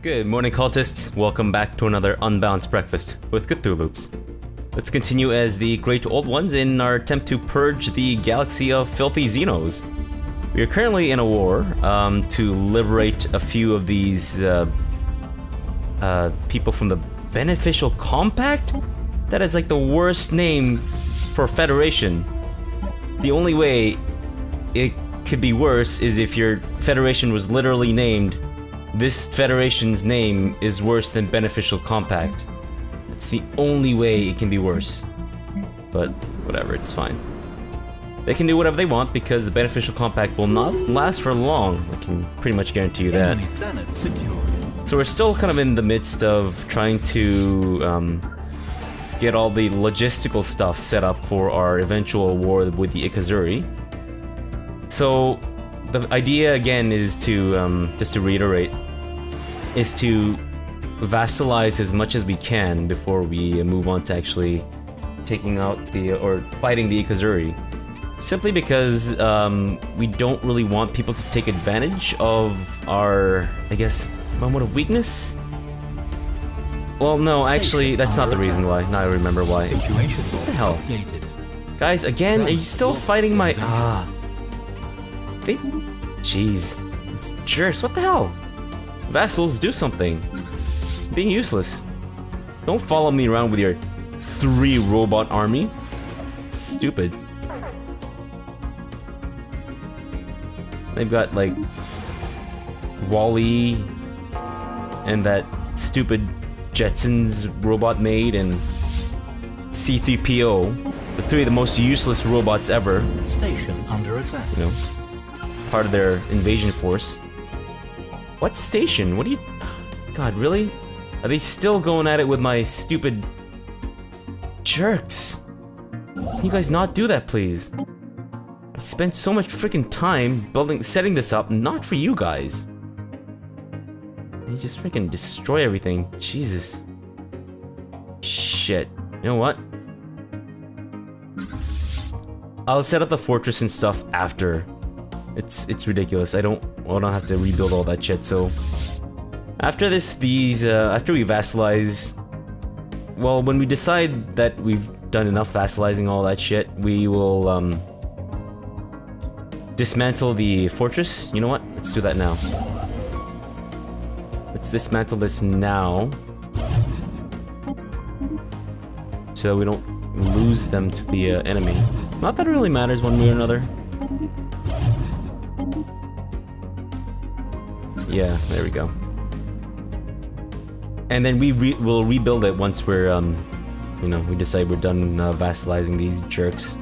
Good morning, cultists. Welcome back to another Unbalanced Breakfast with Cthulhu's. Let's continue as the Great Old Ones in our attempt to purge the galaxy of filthy Xenos. We are currently in a war to liberate a few of these people from the Beneficial Compact? That is like the worst name for Federation. The only way it could be worse is if your Federation was literally named, this Federation's name is worse than Beneficial Compact. It's the only way it can be worse. But whatever, it's fine. They can do whatever they want because the Beneficial Compact will not last for long. I can pretty much guarantee you that. So we're still kind of in the midst of trying to get all the logistical stuff set up for our eventual war with the Ikazuri. So the idea again is to, just to reiterate, is to vassalize as much as we can before we move on to actually taking out or fighting the Ikazuri. Simply because we don't really want people to take advantage of our, I guess, moment of weakness? Well, no, actually, that's not the reason why. Now I remember why. What the hell? Guys, again, are you still fighting my... Jeez. These jerks, what the hell? Vassals, do something. Being useless. Don't follow me around with your 3 robot army. Stupid. They've got, like, Wall-E and that stupid Jetsons robot maid and C-3PO. The 3 of the most useless robots ever. Station under attack. You know, part of their invasion force. What station? What do you... God, really? Are they still going at it with my stupid... jerks? Can you guys not do that, please? I spent so much freaking time setting this up, not for you guys. They just freaking destroy everything. Jesus. Shit. You know what? I'll set up the fortress and stuff after. It's ridiculous. I don't have to rebuild all that shit. So after this, after we vassalize, well, when we decide that we've done enough vassalizing all that shit, we will dismantle the fortress. You know what? Let's do that now. Let's dismantle this now, so that we don't lose them to the enemy. Not that it really matters one way or another. Yeah, there we go. And then we'll rebuild it once we're, you know, we decide we're done vassalizing these jerks.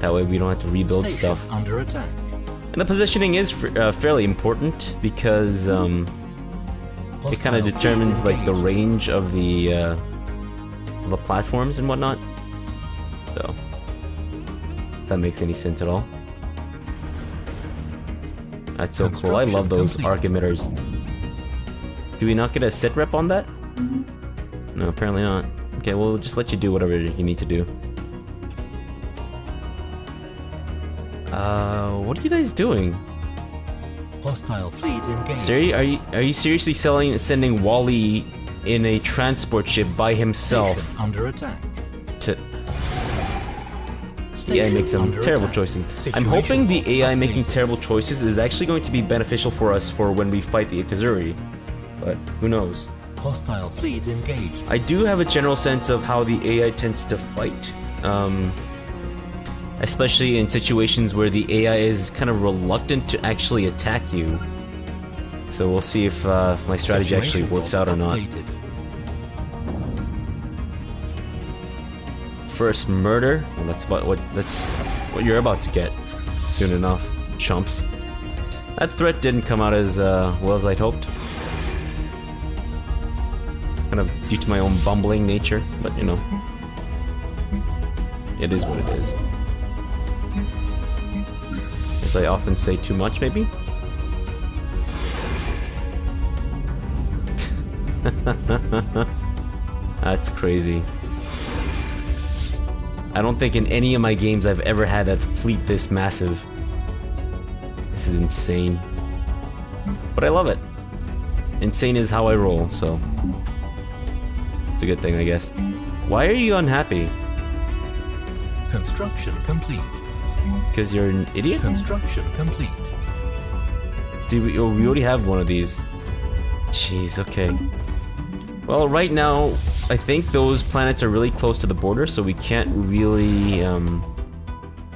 That way we don't have to rebuild stuff. Under attack. And the positioning is fairly important because it kind of determines like the range of the platforms and whatnot. So, if that makes any sense at all. That's so cool. I love those arc emitters. Do we not get a sit rep on that? No, apparently not. Okay, we'll just let you do whatever you need to do. What are you guys doing? Hostile fleet engaged. Siri, are you seriously sending Wall-E in a transport ship by himself? Station under attack. To the AI makes some terrible choices. I'm hoping the AI making terrible choices is actually going to be beneficial for us for when we fight the Ikazuri, but who knows? Hostile fleet engaged. I do have a general sense of how the AI tends to fight. Especially in situations where the AI is kind of reluctant to actually attack you. So we'll see if my strategy actually works out or not. First murder? Well, that's what you're about to get soon enough, chumps. That threat didn't come out as well as I'd hoped. Kind of due to my own bumbling nature, but you know, it is what it is. As I often say, too much, maybe? That's crazy. I don't think in any of my games I've ever had a fleet this massive. This is insane. But I love it. insane is how I roll, so it's a good thing, I guess. Why are you unhappy? Construction complete. Because you're an idiot? Construction complete. Dude, we already have one of these. Jeez, okay. Well, right now, I think those planets are really close to the border, so we can't really,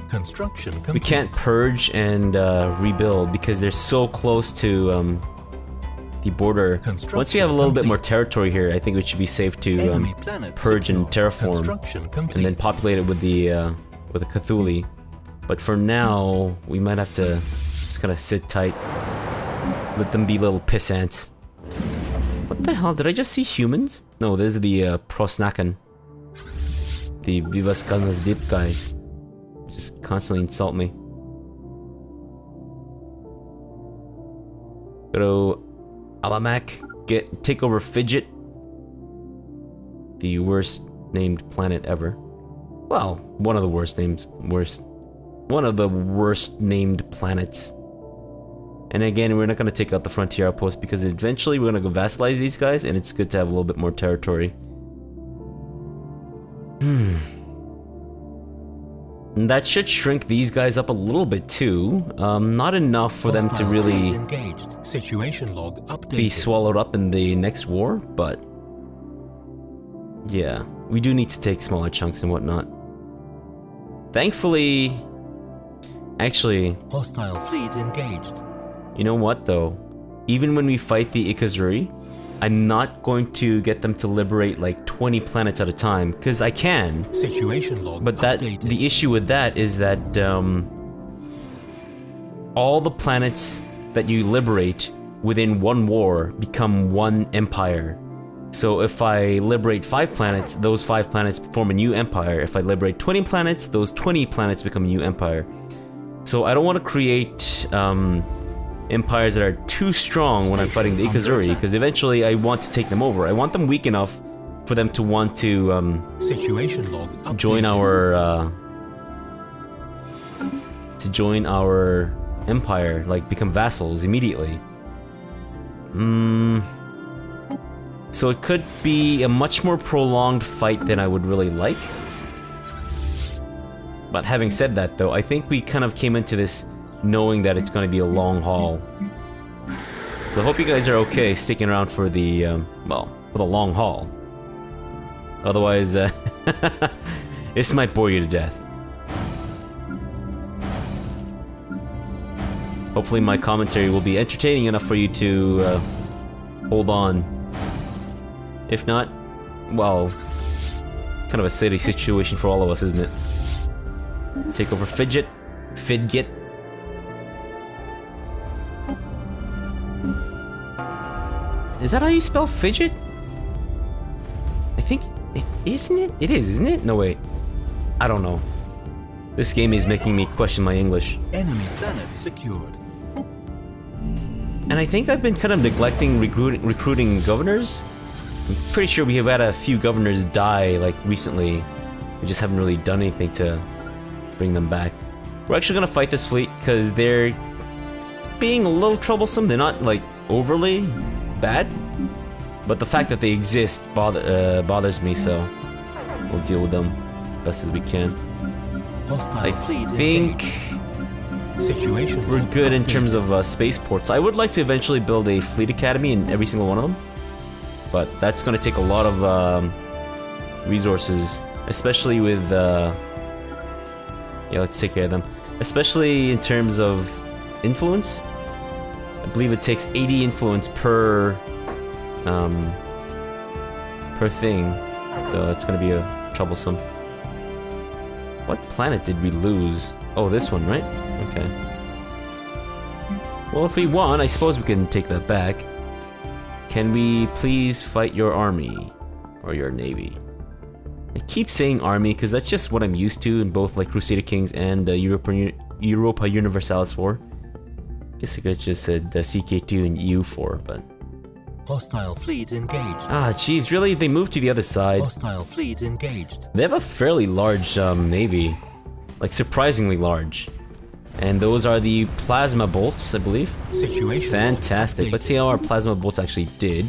Construction complete. we can't purge and rebuild because they're so close to the border. Once we have a little bit more territory here, I think it should be safe to purge and terraform, and then populate it with the Cthulhu. But for now, we might have to just kind of sit tight, let them be little piss ants. What the hell? Did I just see humans? No, this is the Prosnakan, the wgah'nagl guys. Just constantly insult me. Go to Alamak, take over Fidget. The worst named planet ever. Well, one of the worst named planets. And again, we're not going to take out the frontier outpost because eventually we're going to go vassalize these guys, and it's good to have a little bit more territory. And that should shrink these guys up a little bit too. Not enough for them to really Situation log updated. be swallowed up in the next war, but yeah, we do need to take smaller chunks and whatnot. Thankfully, actually, Hostile fleet engaged. you know what though? Even when we fight the Ikazuri, I'm not going to get them to liberate like 20 planets at a time, because I can. Situation log But the issue with that is that all the planets that you liberate within one war become one empire. So if I liberate 5 planets, those 5 planets form a new empire. If I liberate 20 planets, those 20 planets become a new empire. So I don't want to create empires that are too strong when I'm fighting the Ikazuri, because eventually I want to take them over. I want them weak enough for them to want to Situation log updated. join our empire, like become vassals immediately. So it could be a much more prolonged fight than I would really like. But having said that though, I think we kind of came into this knowing that it's going to be a long haul. So I hope you guys are okay sticking around for the, well, for the long haul. Otherwise, this might bore you to death. Hopefully my commentary will be entertaining enough for you to hold on. If not, well, kind of a silly situation for all of us, isn't it? Take over Fidget. Is that how you spell fidget? I think it isn't it? It is, isn't it? No wait. I don't know. This game is making me question my English. Enemy planet secured. And I think I've been kind of neglecting recruiting governors. I'm pretty sure we have had a few governors die like recently. We just haven't really done anything to bring them back. We're actually gonna fight this fleet because they're being a little troublesome. They're not like overly bad, but the fact that they exist bothers me, so we'll deal with them best as we can. I think we're good in terms of spaceports. I would like to eventually build a fleet academy in every single one of them, but that's going to take a lot of resources, especially with yeah, let's take care of them, especially in terms of influence. I believe it takes 80 influence per thing, so it's gonna be troublesome. What planet did we lose? Oh, this one, right? Okay. Well, if we won, I suppose we can take that back. Can we please fight your army or your navy? I keep saying army because that's just what I'm used to in both like Crusader Kings and Europa Universalis 4. Guess I could've just said CK2 and EU4, but... Hostile fleet engaged. Ah, jeez, really? They moved to the other side. Hostile fleet engaged. They have a fairly large navy. Like, surprisingly large. And those are the plasma bolts, I believe. Situation Fantastic. log Let's see how our plasma bolts actually did.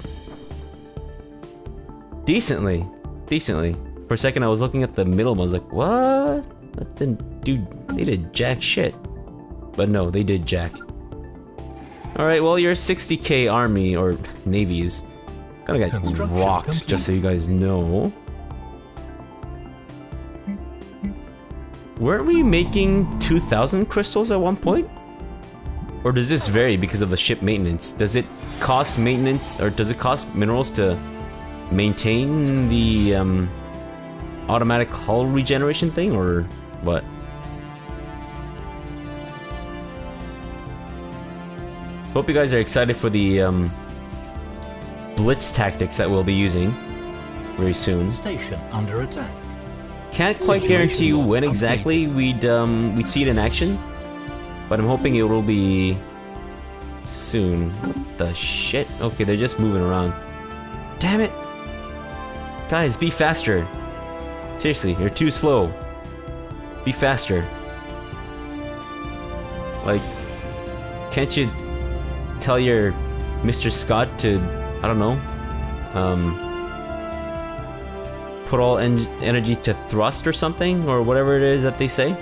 Decently. Decently. For a second I was looking at the middle one, I was like, what? That didn't do, they did jack shit. But no, they did jack. Alright, well your 60k army, or navy, is gonna get rocked, complete. just so you guys know. Weren't we making 2,000 crystals at one point? Or does this vary because of the ship maintenance? Does it cost maintenance, or does it cost minerals to maintain the automatic hull regeneration thing, or what? So hope you guys are excited for the blitz tactics that we'll be using very soon. Station under attack. Can't quite guarantee you when exactly we'd see it in action, but I'm hoping it will be soon. What the shit? Okay, they're just moving around. Damn it! Guys, be faster. Seriously, you're too slow. Be faster. Like, can't you tell your Mr. Scott to, I don't know, put all energy to thrust or something, or whatever it is that they say?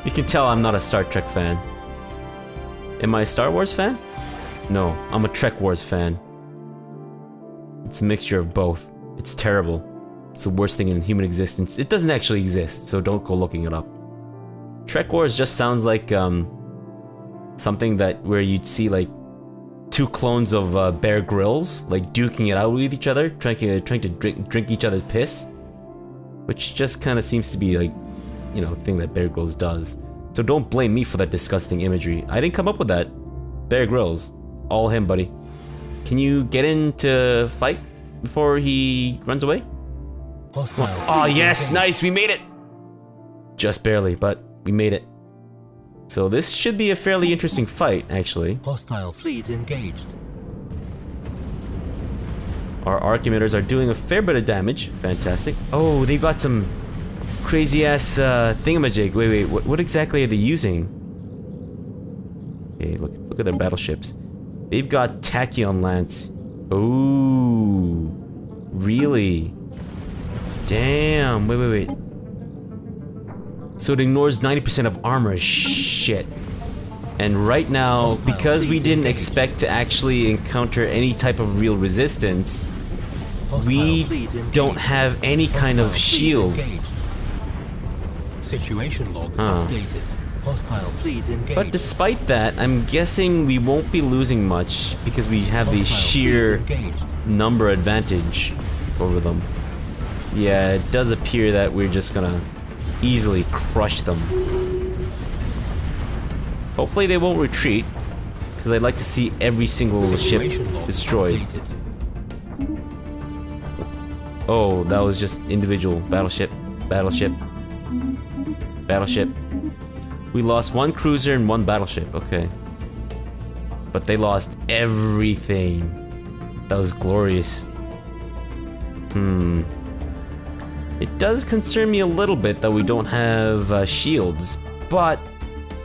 You can tell I'm not a Star Trek fan. Am I a Star Wars fan? No, I'm a Trek Wars fan. It's a mixture of both. It's terrible. It's the worst thing in human existence. It doesn't actually exist, so don't go looking it up. Trek Wars just sounds like something that where you'd see like two clones of Bear Grylls like duking it out with each other, trying to drink each other's piss, which just kind of seems to be like, you know, a thing that Bear Grylls does. So don't blame me for that disgusting imagery. I didn't come up with that. Bear Grylls, all him, buddy. Can you get into fight before he runs away? Oh yes, nice, we made it! Just barely, but we made it. So this should be a fairly interesting fight, actually. Hostile fleet engaged. Our arc emitters are doing a fair bit of damage. Fantastic. Oh, they've got some crazy-ass thingamajig. Wait, what exactly are they using? Okay, look at their battleships. They've got Tachyon Lance. Ooh, really? Damn, wait. So it ignores 90% of armor. Shit. And right now, because we didn't expect to actually encounter any type of real resistance, we don't have any kind of shield. Situation log updated. Hostile fleet engaged. But despite that, I'm guessing we won't be losing much because we have the sheer number advantage over them. Yeah, it does appear that we're just gonna easily crush them. Hopefully they won't retreat, because I'd like to see every single ship destroyed. Oh, that was just individual battleship. We lost one cruiser and one battleship, okay. But they lost everything. That was glorious. It does concern me a little bit that we don't have shields, but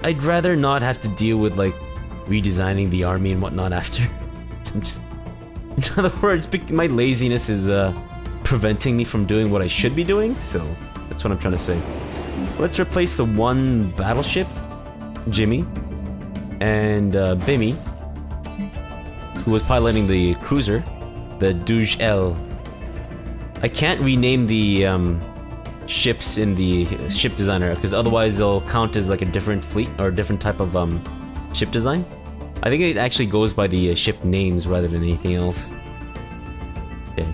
I'd rather not have to deal with like redesigning the army and whatnot after. In other words, my laziness is preventing me from doing what I should be doing, so that's what I'm trying to say. Let's replace the one battleship, Jimmy, and Bimmy, who was piloting the cruiser, the Douge L. I can't rename the ships in the ship designer because otherwise they'll count as like a different fleet or a different type of ship design. I think it actually goes by the ship names rather than anything else. Okay.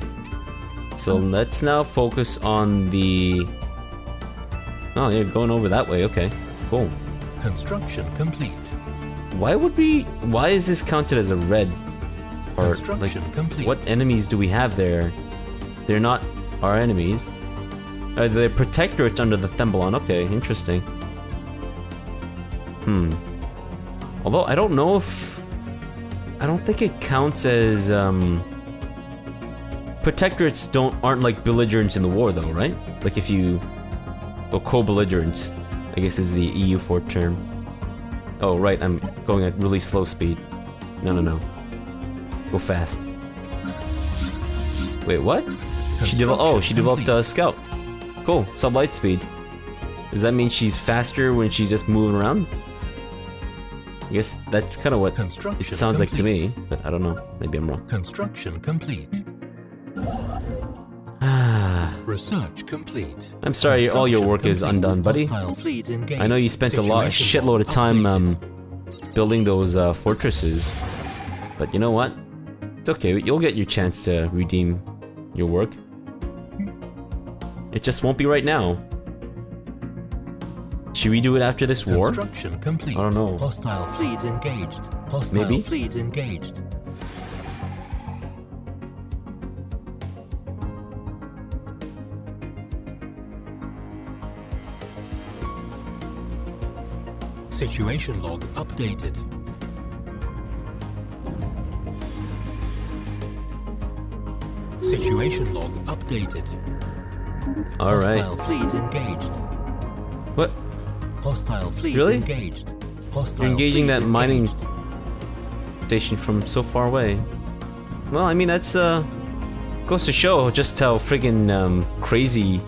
So let's now focus on the... Oh, you're going over that way. Okay, cool. Construction complete. Why is this counted as a red? Or Construction like, complete. what enemies do we have there? They're not our enemies. They're protectorates under the Thembalon. Okay, interesting. Although I don't know if... I don't think it counts as protectorates aren't like belligerents in the war though, right? Like if you... Well, co-belligerents, I guess is the EU for term. Oh, right, I'm going at really slow speed. No. Go fast. Wait, what? She developed a scout. Cool, sublight speed. Does that mean she's faster when she's just moving around? I guess that's kind of what it sounds like to me, but I don't know. Maybe I'm wrong. Construction complete. Research complete. I'm sorry, all your work is undone, buddy. I know you spent a shitload of time building those fortresses, but you know what? It's okay. You'll get your chance to redeem your work. It just won't be right now. Should we do it after this war? Construction complete. I don't know. Hostile fleet engaged. Hostile Maybe? fleet engaged. Situation log updated. Situation log updated. Alright. Hostile fleet engaged. What? Hostile fleet Really? engaged. Hostile You're engaging fleet that mining engaged. station from so far away. Well, I mean, that's goes to show just how friggin' crazy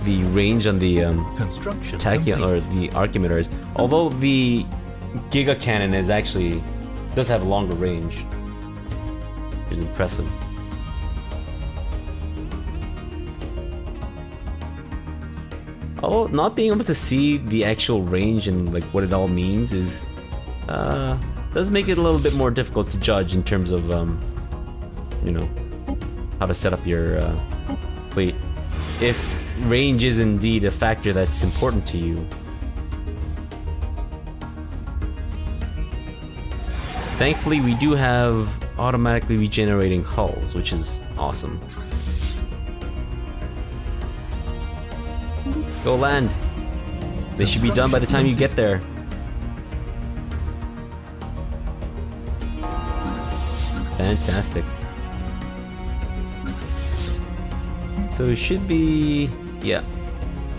the range on the Construction tachyon or the archimeter is. Although the giga cannon is actually does have a longer range, which is impressive. Although not being able to see the actual range and like what it all means is does make it a little bit more difficult to judge in terms of you know, how to set up your fleet. If range is indeed a factor that's important to you. Thankfully, we do have automatically regenerating hulls, which is awesome. Go land. They should be done by the time you get there. Fantastic. So it should be... yeah.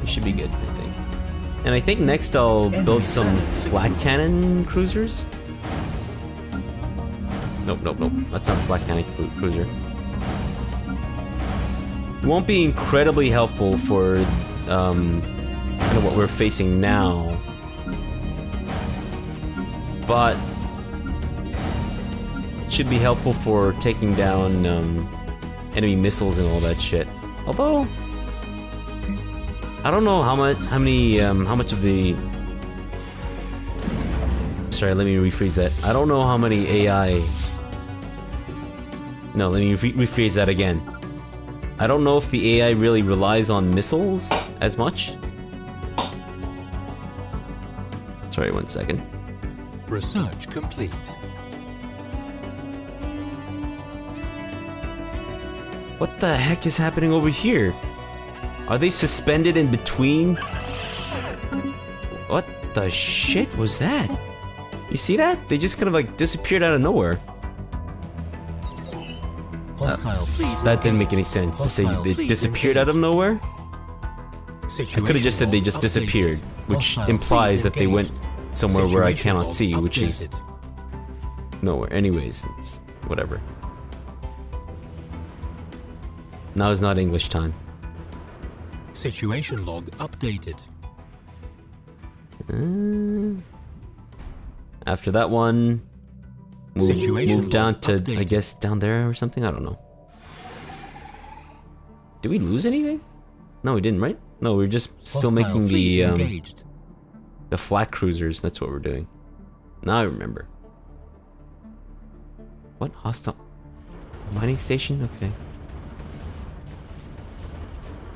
It should be good, I think. And I think next I'll build some flat cannon cruisers. Nope. That's not a flat cannon cruiser. It won't be incredibly helpful for kind of what we're facing now. But it should be helpful for taking down enemy missiles and all that shit. Although I don't know how much of the... Sorry, let me rephrase that. I don't know how many AI... No, let me rephrase that again. I don't know if the AI really relies on missiles as much. Sorry, 1 second. Research complete. What the heck is happening over here? Are they suspended in between? What the shit was that? You see that? They just kind of like disappeared out of nowhere. That didn't make any sense to say they disappeared out of nowhere. I could have just said they just disappeared, which implies that they went somewhere where I cannot see, which is nowhere. Anyways, it's whatever. Now is not English time. Situation log updated. After that one, move down to, I guess, down there or something? I don't know. Did we lose anything? No, we didn't, right? No, we're just still making the flat cruisers. That's what we're doing. Now I remember. What? Hostile mining station? Okay.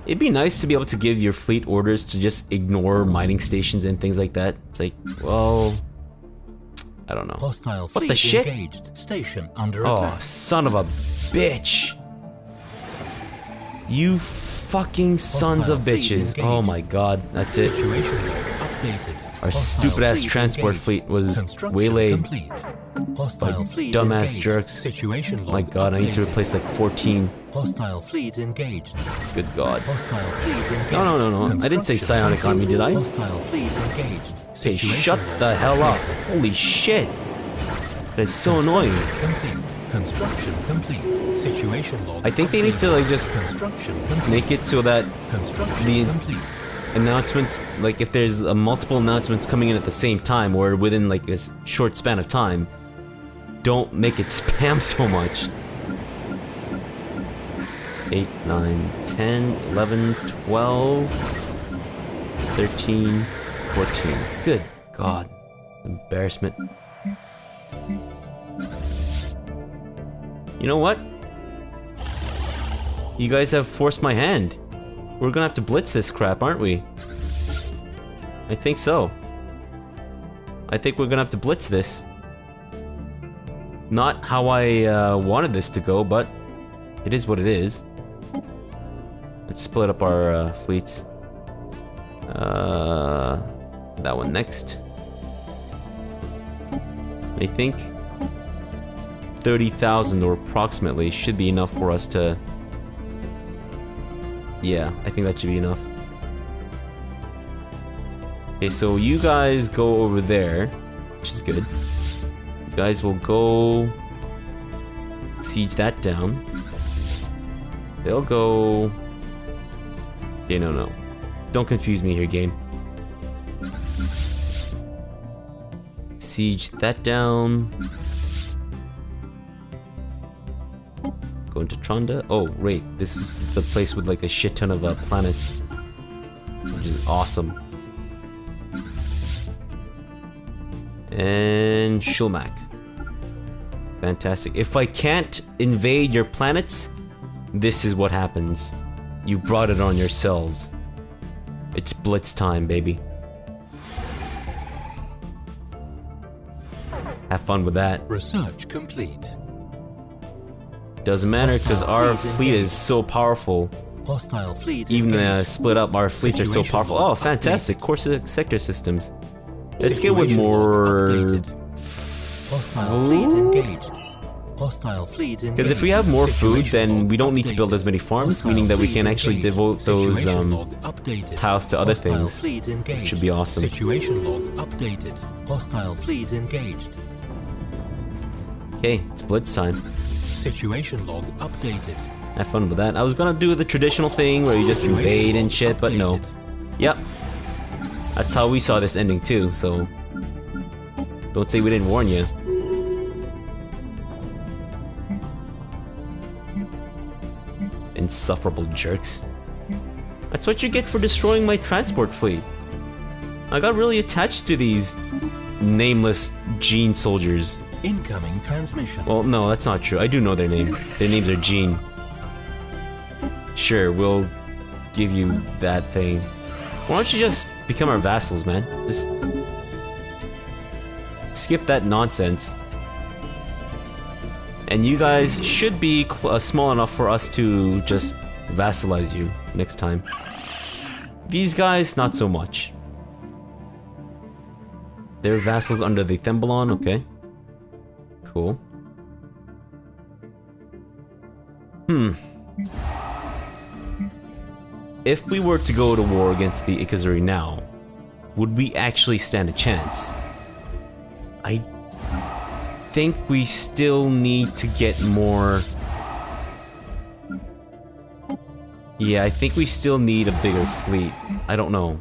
It'd be nice to be able to give your fleet orders to just ignore mining stations and things like that. It's like, well, I don't know. Hostile what the shit? Engaged. Station under oh, attack. Son of a bitch! You fucking sons of bitches! Oh my god, that's it. Situation log updated. Our stupid ass transport fleet was waylaid by dumbass jerks. My god, I need to replace like 14. Hostile fleet engaged. Good god. Hostile fleet engaged. No. I didn't say psionic army, did I? Hostile fleet engaged. Hey, shut the hell up. Holy shit. That's so annoying. Complete. Construction complete. Situation log. I think they need to like just make it so that the announcements, like if there's multiple announcements coming in at the same time or within like a short span of time, don't make it spam so much. 8, 9, 10, 11, 12, 13, 14. Good god. Embarrassment. You know what? You guys have forced my hand. We're gonna have to blitz this crap, aren't we? I think so. I think we're gonna have to blitz this. Not how I wanted this to go, but it is what it is. Let's split up our fleets. That one next. I think 30,000 or approximately should be enough for us to... Yeah, I think that should be enough. Okay, so you guys go over there, which is good. You guys will go... siege that down. They'll go... Okay, no. Don't confuse me here, game. Siege that down. Go into Tronda. Oh, wait. This is the place with like a shit ton of planets. Which is awesome. And Shulmak. Fantastic. If I can't invade your planets, this is what happens. You brought it on yourselves. It's blitz time, baby. Have fun with that. Research complete. Doesn't matter because our fleet is so powerful. Hostile fleet. Even split up, our fleets are so powerful. Oh, fantastic! Core sector systems. Let's get with more food. Hostile fleet. Because if we have more food, then we don't need to build as many farms, meaning that we can actually devote those tiles to other things. Which should be awesome. Situation log updated. Hostile fleet engaged. Okay, it's blitz time. Situation log updated. Have fun with that. I was gonna do the traditional thing where you just invade and shit, but no. Yep. That's how we saw this ending too, so... Don't say we didn't warn you. Insufferable jerks. That's what you get for destroying my transport fleet. I got really attached to these nameless Gene soldiers. Incoming transmission. Well, no, that's not true. I do know their name. Their names are Gene. Sure, we'll give you that thing. Why don't you just become our vassals, man? Just skip that nonsense. And you guys should be small enough for us to just vassalize you next time. These guys, not so much. They're vassals under the Thembalon, okay. Cool. If we were to go to war against the Ikazuri now, would we actually stand a chance? I think we still need to get more... Yeah, I think we still need a bigger fleet. I don't know.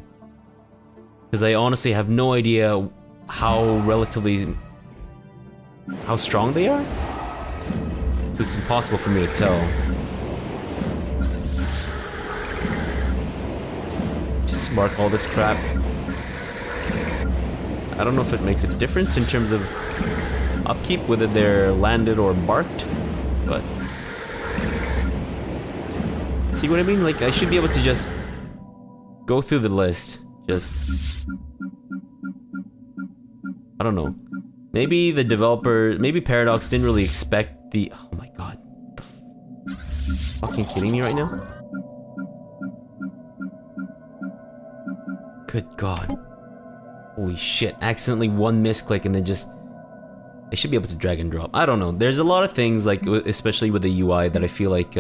Because I honestly have no idea how strong they are? So it's impossible for me to tell. Just mark all this crap. I don't know if it makes a difference in terms of upkeep, whether they're landed or embarked, but... See what I mean? Like, I should be able to just go through the list. Just... I don't know. Maybe the developer, maybe Paradox didn't really expect the... Oh my god. Fucking kidding me right now? Good god. Holy shit, accidentally one misclick and then just... I should be able to drag and drop. I don't know. There's a lot of things, like, especially with the UI, that I feel like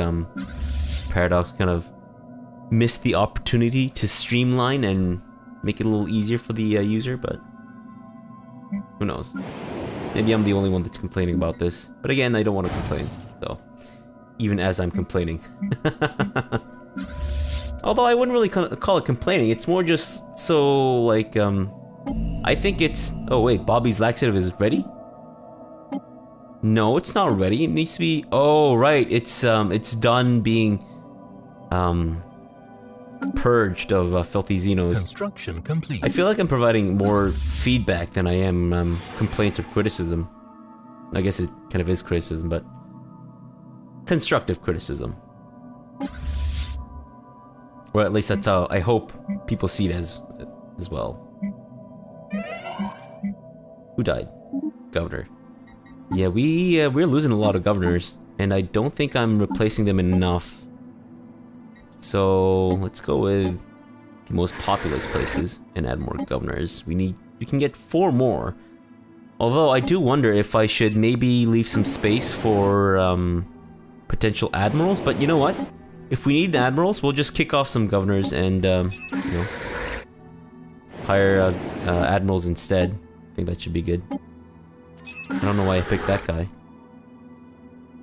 Paradox kind of missed the opportunity to streamline and make it a little easier for the user, but who knows. Maybe I'm the only one that's complaining about this. But again, I don't want to complain, so... Even as I'm complaining. Although I wouldn't really call it complaining, it's more just so, like, I think it's... Oh wait, Bobby's laxative is ready? No, it's not ready. It needs to be... Oh, right. It's done being purged of filthy xenos. Construction complete. I feel like I'm providing more feedback than I am complaint or criticism. I guess it kind of is criticism, but constructive criticism. Or at least that's how I hope people see it as well. Who died? Governor. Yeah, we're losing a lot of governors, and I don't think I'm replacing them enough. So let's go with the most populous places and add more governors. We can get 4 more. Although I do wonder if I should maybe leave some space for potential admirals, but you know what? If we need admirals, we'll just kick off some governors and you know, hire admirals instead. I think that should be good. I don't know why I picked that guy.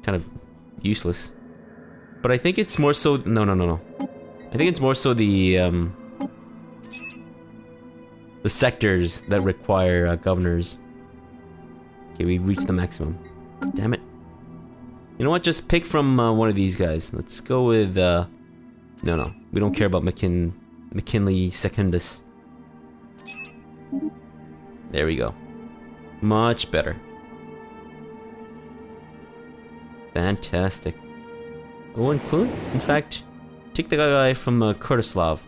Kind of useless. But I think it's more so... No. I think it's more so the sectors that require governors. Okay, we've reached the maximum. Damn it. You know what? Just pick from one of these guys. Let's go with... No. We don't care about McKinley Secundus. There we go. Much better. Fantastic. Oh, and Clune? In fact, take the guy from Kurtislav.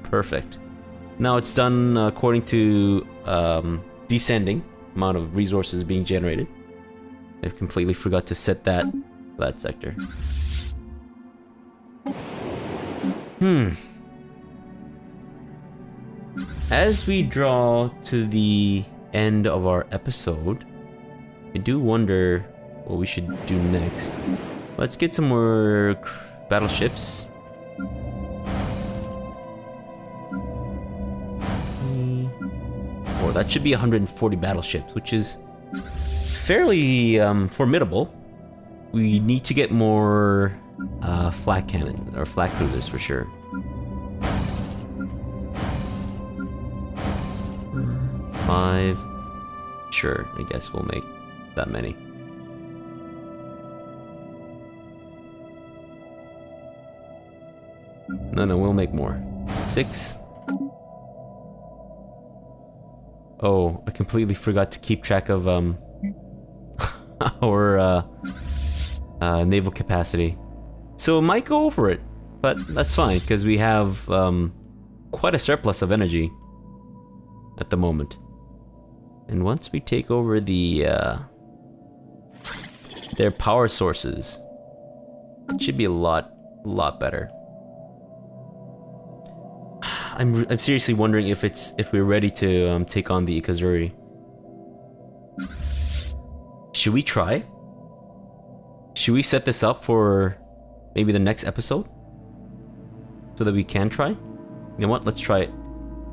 Perfect. Now it's done according to descending amount of resources being generated. I completely forgot to set that sector. As we draw to the end of our episode, I do wonder what we should do next. Let's get some more battleships. Oh, that should be 140 battleships, which is fairly formidable. We need to get more flak cannon or flak cruisers for sure. 5. Sure, I guess we'll make that many. No, we'll make more. 6. Oh, I completely forgot to keep track of our naval capacity. So it might go over it, but that's fine because we have quite a surplus of energy at the moment. And once we take over their power sources, it should be a lot better. I'm seriously wondering if we're ready to take on the Ikazuri. Should we try? Should we set this up for maybe the next episode? So that we can try? You know what? Let's try it.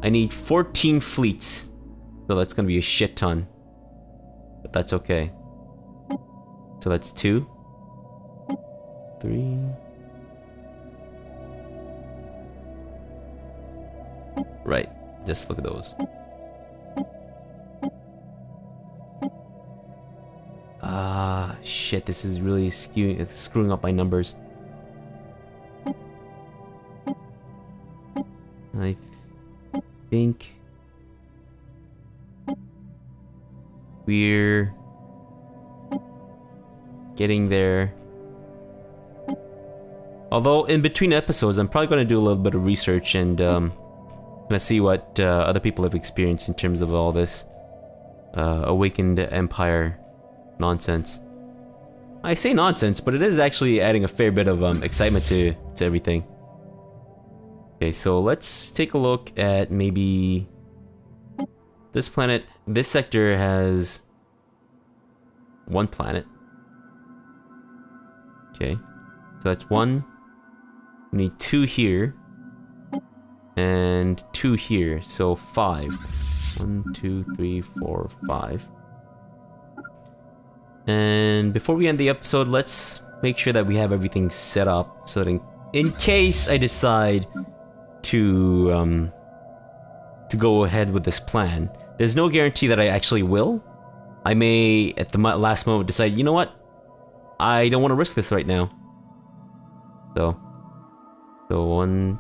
I need 14 fleets. So that's gonna be a shit ton. But that's okay. So that's 2. 3. Right. Just look at those. Shit, this is really screwing up my numbers. I think we're getting there. Although in between episodes, I'm probably going to do a little bit of research and gonna see what other people have experienced in terms of all this awakened empire nonsense. I say nonsense, but it is actually adding a fair bit of excitement to everything. Okay, so let's take a look at maybe this planet. This sector has one planet. Okay, so that's one. We need 2 here and 2 here, so 5. 1, 2, 3, 4, 5. And before we end the episode, let's make sure that we have everything set up so that in case I decide to go ahead with this plan, there's no guarantee that I actually will. I may at the last moment decide, you know what, I don't want to risk this right now. So 1,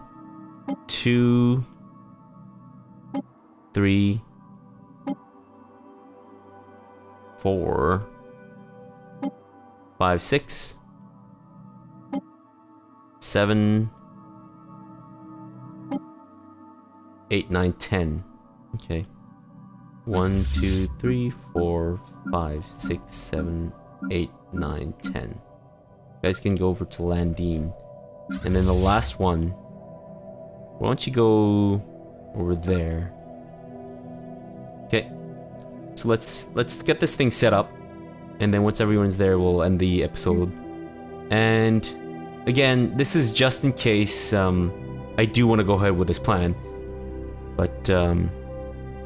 2, 3, 4, 5, 6, 7, 8, 9, 10. Okay. 1, 2, 3, 4, 5, 6, 7, 8, 9, 10. You guys can go over to Landine. And then the last one, why don't you go over there? Okay. So let's get this thing set up, and then once everyone's there, we'll end the episode. And again, this is just in case I do want to go ahead with this plan. But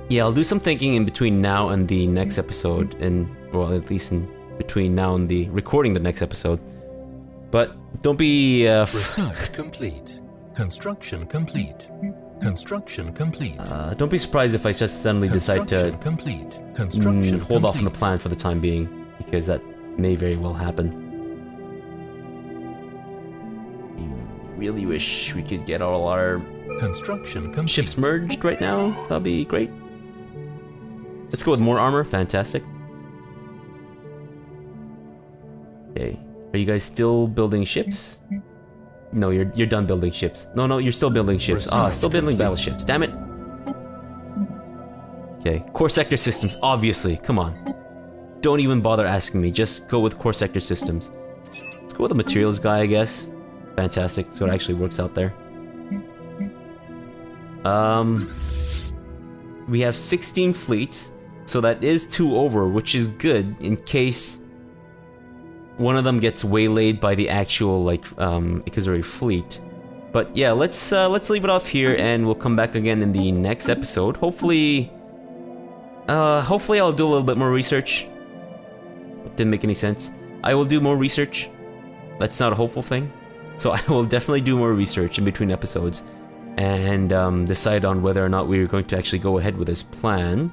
yeah, I'll do some thinking in between now and the next episode, and well, at least in between now and the recording the next episode. But don't be research complete. Construction complete. Construction complete. Don't be surprised if I just suddenly decide to hold off on the plan for the time being, because that may very well happen. I really wish we could get all our ships merged right now. That'd be great. Let's go with more armor. Fantastic. Okay. Are you guys still building ships? No, you're done building ships. No, you're still building ships. Still building battleships. Damn it. Okay, core sector systems, obviously. Come on. Don't even bother asking me. Just go with core sector systems. Let's go with the materials guy, I guess. Fantastic. So it actually works out there. We have 16 fleets, so that is 2 over, which is good in case one of them gets waylaid by the actual Ikazuri fleet. But yeah, let's leave it off here, and we'll come back again in the next episode. Hopefully I'll do a little bit more research. Didn't make any sense. I will do more research. That's not a hopeful thing. So I will definitely do more research in between episodes, and decide on whether or not we are going to actually go ahead with this plan.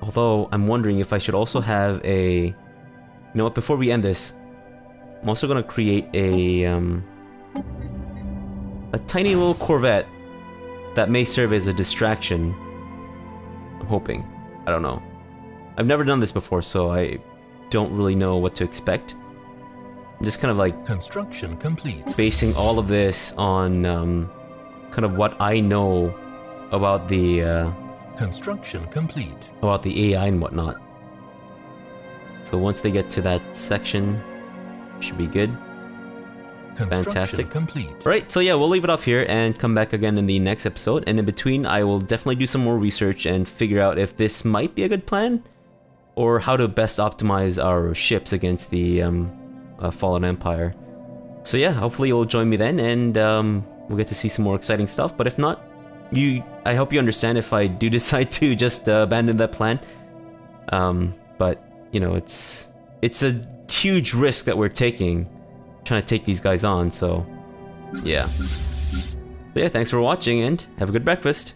Although, I'm wondering if I should also have a... You know what, before we end this, I'm also going to create a tiny little corvette that may serve as a distraction. I'm hoping. I don't know. I've never done this before, so I don't really know what to expect. I'm just kind of like... Construction complete. Basing all of this on kind of what I know about the... Construction complete. About the AI and whatnot. So once they get to that section, should be good. Fantastic. Complete. Right, so yeah, we'll leave it off here and come back again in the next episode. And in between, I will definitely do some more research and figure out if this might be a good plan, or how to best optimize our ships against the Fallen Empire. So yeah, hopefully you'll join me then, and we'll get to see some more exciting stuff. But if not, I hope you understand if I do decide to just abandon that plan. But you know, it's a huge risk that we're taking, trying to take these guys on. So yeah. So yeah, thanks for watching, and have a good breakfast.